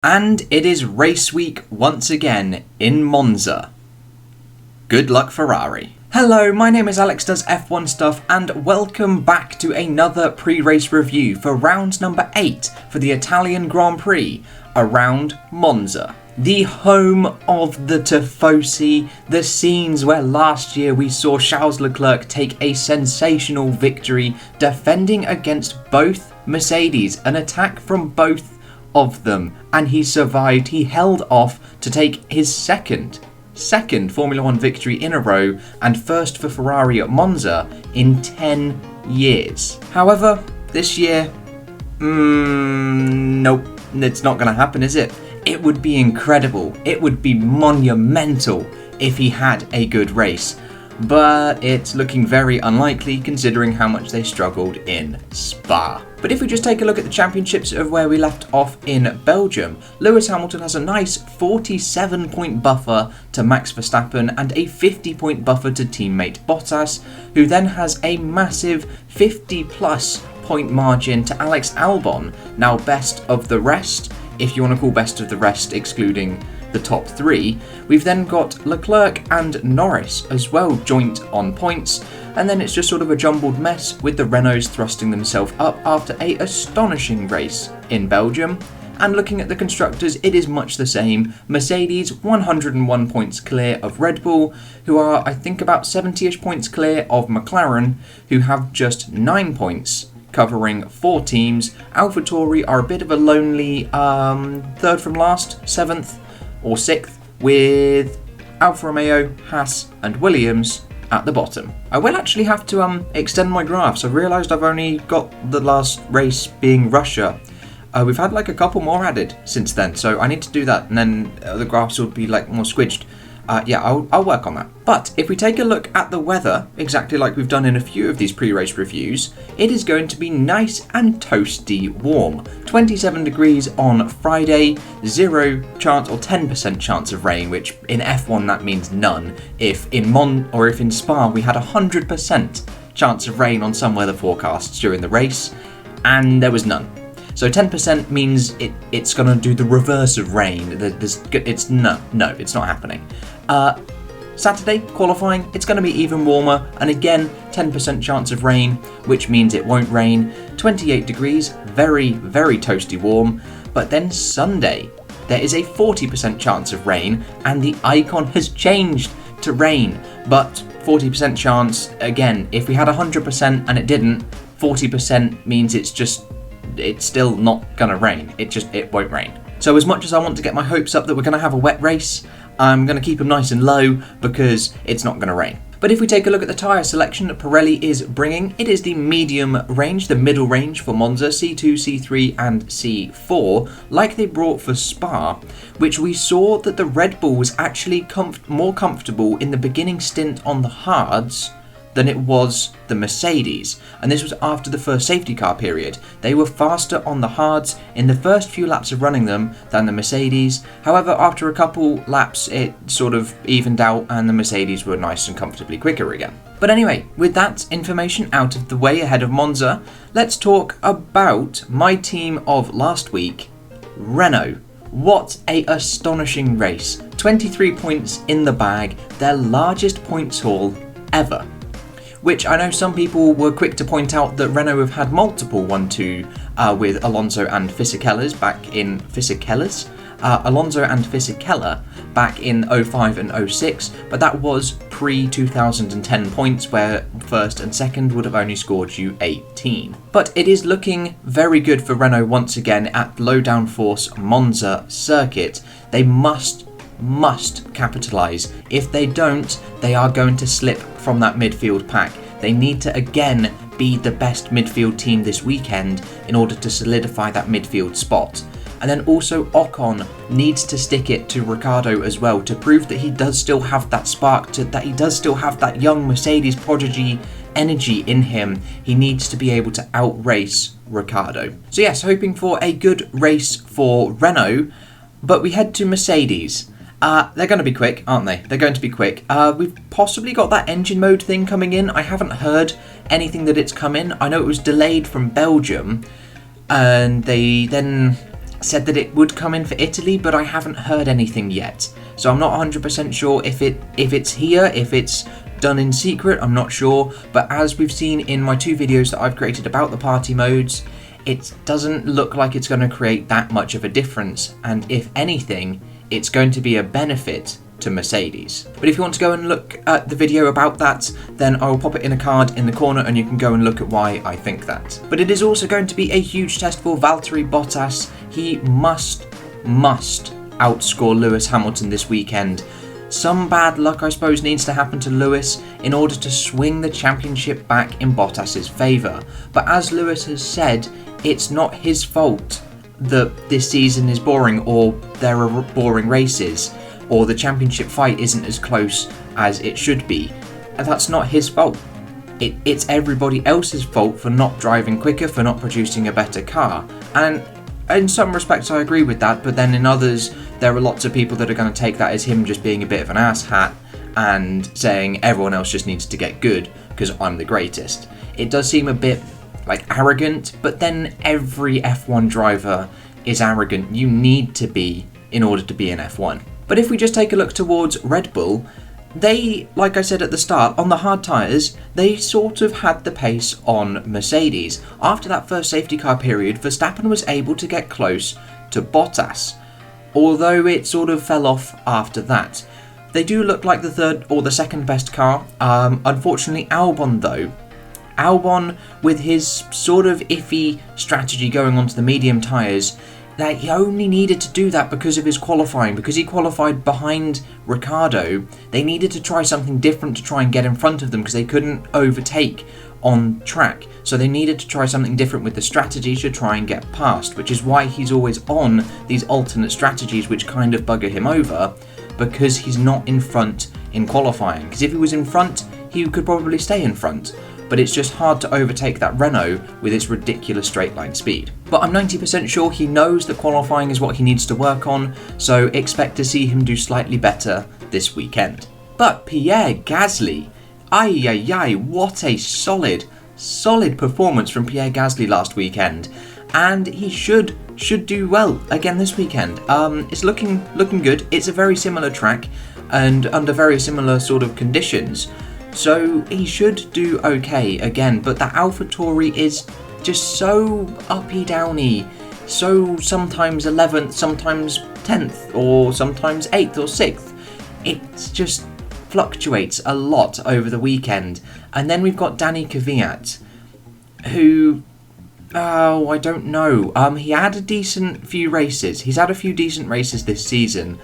And it is race week once again in Monza. Good luck, Ferrari. Hello, my name is Alex Does F1 Stuff, and welcome back to another pre-race review for round number 8 for the Italian Grand Prix around Monza. The home of the Tifosi, the scenes where last year we saw Charles Leclerc take a sensational victory defending against both Mercedes, an attack from both of them, and he survived. He held off to take his second Formula 1 victory in a row and first for Ferrari at Monza in 10 years. However, this year, nope, it's not going to happen, is it? It would be incredible, it would be monumental if he had a good race, but it's looking very unlikely considering how much they struggled in Spa. But if we just take a look at the championships of where we left off in Belgium, Lewis Hamilton has a nice 47-point buffer to Max Verstappen and a 50-point buffer to teammate Bottas, who then has a massive 50-plus point margin to Alex Albon, now best of the rest, if you want to call best of the rest excluding the top three. We've then got Leclerc and Norris as well joint on points, and then it's just sort of a jumbled mess with the Renaults thrusting themselves up after a astonishing race in Belgium. And looking at the constructors, it is much the same. Mercedes 101 points clear of Red Bull, who are I think about 70ish points clear of McLaren, who have just 9 points covering 4 teams. AlphaTauri are a bit of a lonely third from last, 7th or 6th, with Alfa Romeo, Haas and Williams at the bottom. I will actually have to extend my graphs. I've realised I've only got the last race being Russia. We've had like a couple more added since then, so I need to do that, and then the graphs will be like more squidged. I'll work on that. But if we take a look at the weather, exactly like we've done in a few of these pre-race reviews, it is going to be nice and toasty warm. 27 degrees on Friday, 0 chance or 10% chance of rain, which in F1 that means none. If in Spa we had 100% chance of rain on some weather forecasts during the race, and there was none. So 10% means it's going to do the reverse of rain. It's not happening. Saturday, qualifying, it's going to be even warmer, and again, 10% chance of rain, which means it won't rain. 28 degrees, very, very toasty warm. But then Sunday, there is a 40% chance of rain, and the icon has changed to rain. But 40% chance, again, if we had 100% and it didn't, 40% means it's still not gonna rain. It won't rain. So as much as I want to get my hopes up that we're gonna have a wet race, I'm gonna keep them nice and low because it's not gonna rain. But if we take a look at the tyre selection that Pirelli is bringing, it is the medium range, the middle range for Monza, C2, C3 and C4, like they brought for Spa, which we saw that the Red Bull was actually more comfortable in the beginning stint on the hards than it was the Mercedes, and this was after the first safety car period. They were faster on the hards in the first few laps of running them than the Mercedes. However, after a couple laps it sort of evened out and the Mercedes were nice and comfortably quicker again. But anyway, with that information out of the way ahead of Monza, let's talk about my team of last week, Renault. What a astonishing race. 23 points in the bag, their largest points haul ever. Which I know some people were quick to point out that Renault have had multiple 1-2 with Alonso and Fisichella back in 05 and 06, but that was pre-2010 points where first and second would have only scored you 18. But it is looking very good for Renault once again at low downforce Monza circuit. They must capitalise. If they don't, they are going to slip from that midfield pack. They need to again be the best midfield team this weekend in order to solidify that midfield spot. And then also Ocon needs to stick it to Ricciardo as well to prove that he does still have that spark, that he does still have that young Mercedes prodigy energy in him. He needs to be able to outrace Ricciardo. So yes, hoping for a good race for Renault, but we head to Mercedes. They're going to be quick, aren't they? They're going to be quick. We've possibly got that engine mode thing coming in. I haven't heard anything that it's come in. I know it was delayed from Belgium, and they then said that it would come in for Italy, but I haven't heard anything yet. So I'm not 100% sure if it's here, if it's done in secret, I'm not sure. But as we've seen in my 2 videos that I've created about the party modes, it doesn't look like it's going to create that much of a difference. And if anything, it's going to be a benefit to Mercedes. But if you want to go and look at the video about that, then I will pop it in a card in the corner and you can go and look at why I think that. But it is also going to be a huge test for Valtteri Bottas. He must outscore Lewis Hamilton this weekend. Some bad luck, I suppose, needs to happen to Lewis in order to swing the championship back in Bottas's favour. But as Lewis has said, it's not his fault that this season is boring, or there are boring races, or the championship fight isn't as close as it should be. And that's not his fault. It's everybody else's fault for not driving quicker, for not producing a better car. And in some respects I agree with that, but then in others there are lots of people that are going to take that as him just being a bit of an asshat and saying everyone else just needs to get good because I'm the greatest. It does seem a bit like arrogant, but then every F1 driver is arrogant. You need to be in order to be an F1. But if we just take a look towards Red Bull, they, like I said at the start, on the hard tyres, they sort of had the pace on Mercedes. After that first safety car period, Verstappen was able to get close to Bottas, although it sort of fell off after that. They do look like the third or the second best car. Unfortunately, Albon though. Albon, with his sort of iffy strategy going onto the medium tyres, that he only needed to do that because of his qualifying, because he qualified behind Ricciardo. They needed to try something different to try and get in front of them because they couldn't overtake on track. So they needed to try something different with the strategy to try and get past, which is why he's always on these alternate strategies which kind of bugger him over, because he's not in front in qualifying. Because if he was in front, he could probably stay in front. But it's just hard to overtake that Renault with its ridiculous straight line speed. But I'm 90% sure he knows that qualifying is what he needs to work on, so expect to see him do slightly better this weekend. But Pierre Gasly, what a solid performance from Pierre Gasly last weekend, and he should do well again this weekend. It's looking good. It's a very similar track and under very similar sort of conditions. So he should do okay again, but that AlphaTauri is just so uppy downy, so sometimes 11th, sometimes 10th, or sometimes 8th or 6th. It just fluctuates a lot over the weekend. And then we've got Danny Kvyat, who, I don't know. He had a decent few races. He's had a few decent races this season,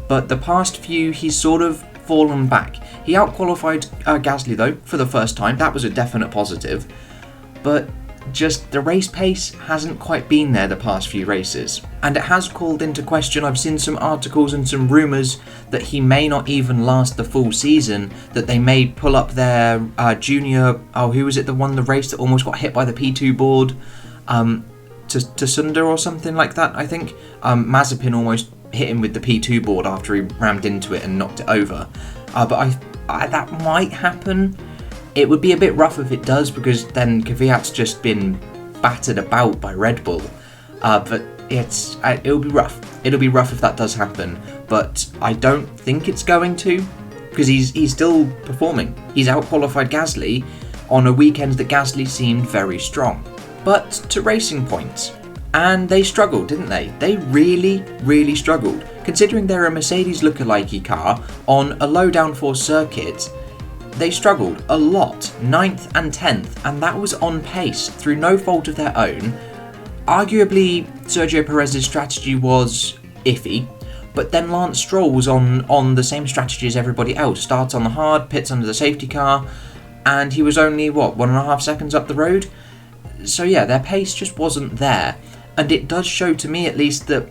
but the past few he's sort of fallen back. He outqualified Gasly though for the first time. That was a definite positive, but just the race pace hasn't quite been there the past few races, and it has called into question. I've seen some articles and some rumours that he may not even last the full season, that they may pull up their junior, who was it that won the race that almost got hit by the P2 board, to Sunder or something like that, I think. Mazepin almost hit him with the P2 board after he rammed into it and knocked it over. But that might happen. It would be a bit rough if it does, because then Kvyat's just been battered about by Red Bull. But it'll be rough. It'll be rough if that does happen. But I don't think it's going to, because he's still performing. He's outqualified Gasly on a weekend that Gasly seemed very strong. But to Racing Point, and they struggled, didn't they? They really struggled. Considering they're a Mercedes lookalike car on a low downforce circuit, they struggled a lot, 9th and 10th, and that was on pace through no fault of their own. Arguably, Sergio Perez's strategy was iffy, but then Lance Stroll was on the same strategy as everybody else. Starts on the hard, pits under the safety car, and he was only, 1.5 seconds up the road? So yeah, their pace just wasn't there. And it does show to me at least that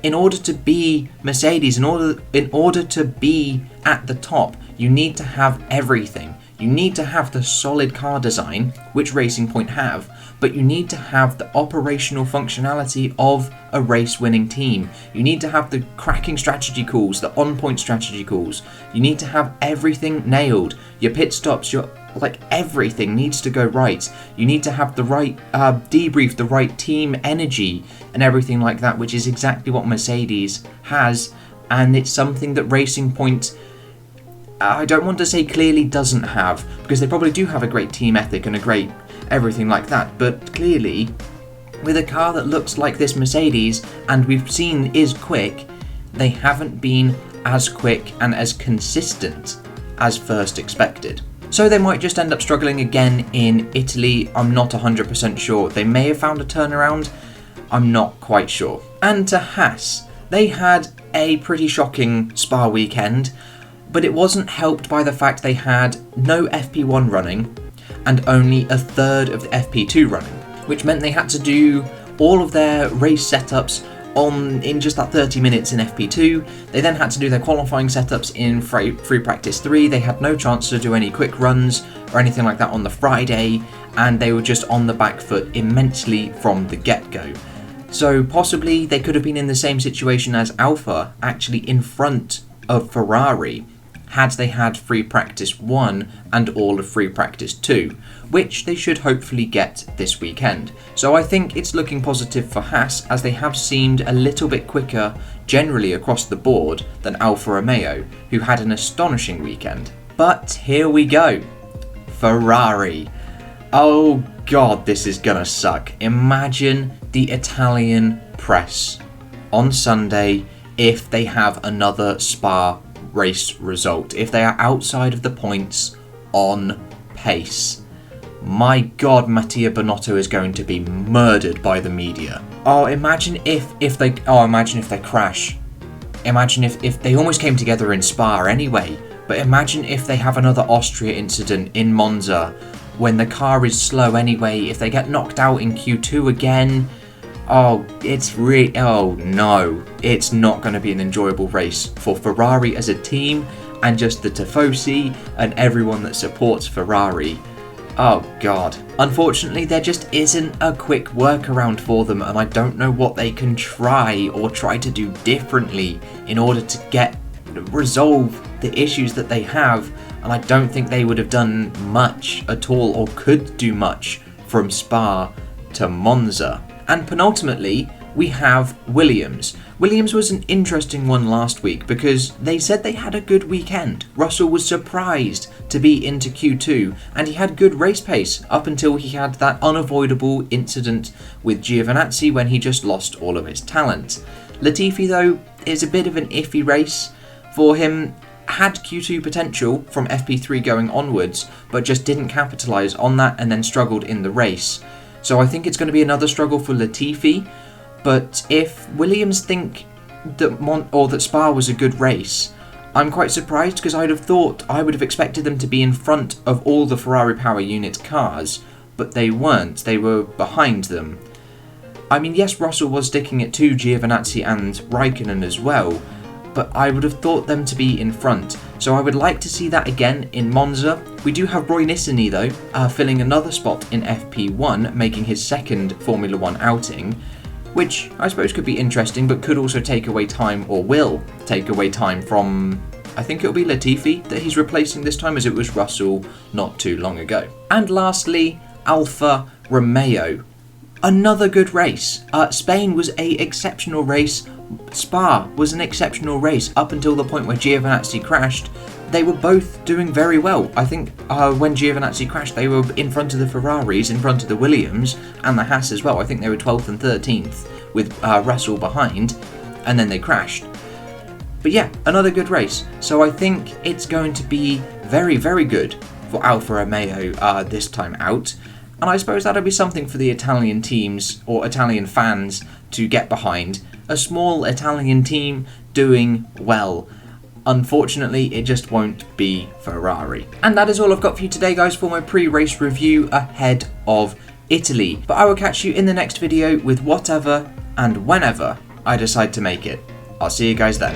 in order to be Mercedes, in order to be at the top, you need to have everything. You need to have the solid car design, which Racing Point have, but you need to have the operational functionality of a race-winning team. You need to have the cracking strategy calls, the on-point strategy calls. You need to have everything nailed. Your pit stops, your Like, everything needs to go right. You need to have the right debrief, the right team energy and everything like that, which is exactly what Mercedes has, and it's something that Racing Point, I don't want to say clearly doesn't have, because they probably do have a great team ethic and a great everything like that, but clearly with a car that looks like this Mercedes and we've seen is quick, they haven't been as quick and as consistent as first expected. So they might just end up struggling again in Italy. I'm not 100% sure. They may have found a turnaround. I'm not quite sure. And to Haas, they had a pretty shocking Spa weekend, but it wasn't helped by the fact they had no FP1 running and only a third of the FP2 running, which meant they had to do all of their race setups in just that 30 minutes in FP2. They then had to do their qualifying setups in free practice 3. They had no chance to do any quick runs or anything like that on the Friday, and they were just on the back foot immensely from the get-go. So possibly they could have been in the same situation as Alfa, actually in front of Ferrari, had they had free practice 1 and all of free practice 2, which they should hopefully get this weekend. So I think it's looking positive for Haas, as they have seemed a little bit quicker generally across the board than Alfa Romeo, who had an astonishing weekend. But here we go. Ferrari. Oh god, this is gonna suck. Imagine the Italian press on Sunday if they have another Spa race result, if they are outside of the points on pace. My god, Mattia Binotto is going to be murdered by the media. Oh, imagine if they crash. Imagine if they almost came together in Spa anyway, but imagine if they have another Austria incident in Monza when the car is slow anyway, if they get knocked out in Q2 again. Oh no, it's not going to be an enjoyable race for Ferrari as a team, and just the Tifosi and everyone that supports Ferrari. Oh god. Unfortunately, there just isn't a quick workaround for them, and I don't know what they can try to do differently in order to resolve the issues that they have, and I don't think they would have done much at all, or could do much from Spa to Monza. And penultimately, we have Williams. Williams was an interesting one last week because they said they had a good weekend. Russell was surprised to be into Q2, and he had good race pace up until he had that unavoidable incident with Giovinazzi when he just lost all of his talent. Latifi, though, is a bit of an iffy race for him. Had Q2 potential from FP3 going onwards, but just didn't capitalise on that and then struggled in the race. So I think it's going to be another struggle for Latifi. But if Williams think that Spa was a good race, I'm quite surprised, because I would have expected them to be in front of all the Ferrari Power Unit cars, but they weren't. They were behind them. I mean, yes, Russell was sticking it to Giovinazzi and Raikkonen as well, but I would have thought them to be in front. So I would like to see that again in Monza. We do have Roy Nissany though, filling another spot in FP1, making his second Formula 1 outing, which I suppose could be interesting, but could also take away time, or will take away time from, I think it'll be Latifi that he's replacing this time, as it was Russell not too long ago. And lastly, Alfa Romeo. Another good race. Spain was an exceptional race. Spa was an exceptional race up until the point where Giovinazzi crashed. They were both doing very well. I think when Giovinazzi crashed, they were in front of the Ferraris, in front of the Williams and the Haas as well. I think they were 12th and 13th with Russell behind, and then they crashed. But yeah, another good race. So I think it's going to be very, very good for Alfa Romeo this time out. And I suppose that'll be something for the Italian teams or Italian fans to get behind. A small Italian team doing well. Unfortunately, it just won't be Ferrari. And that is all I've got for you today, guys, for my pre-race review ahead of Italy. But I will catch you in the next video with whatever and whenever I decide to make it. I'll see you guys then.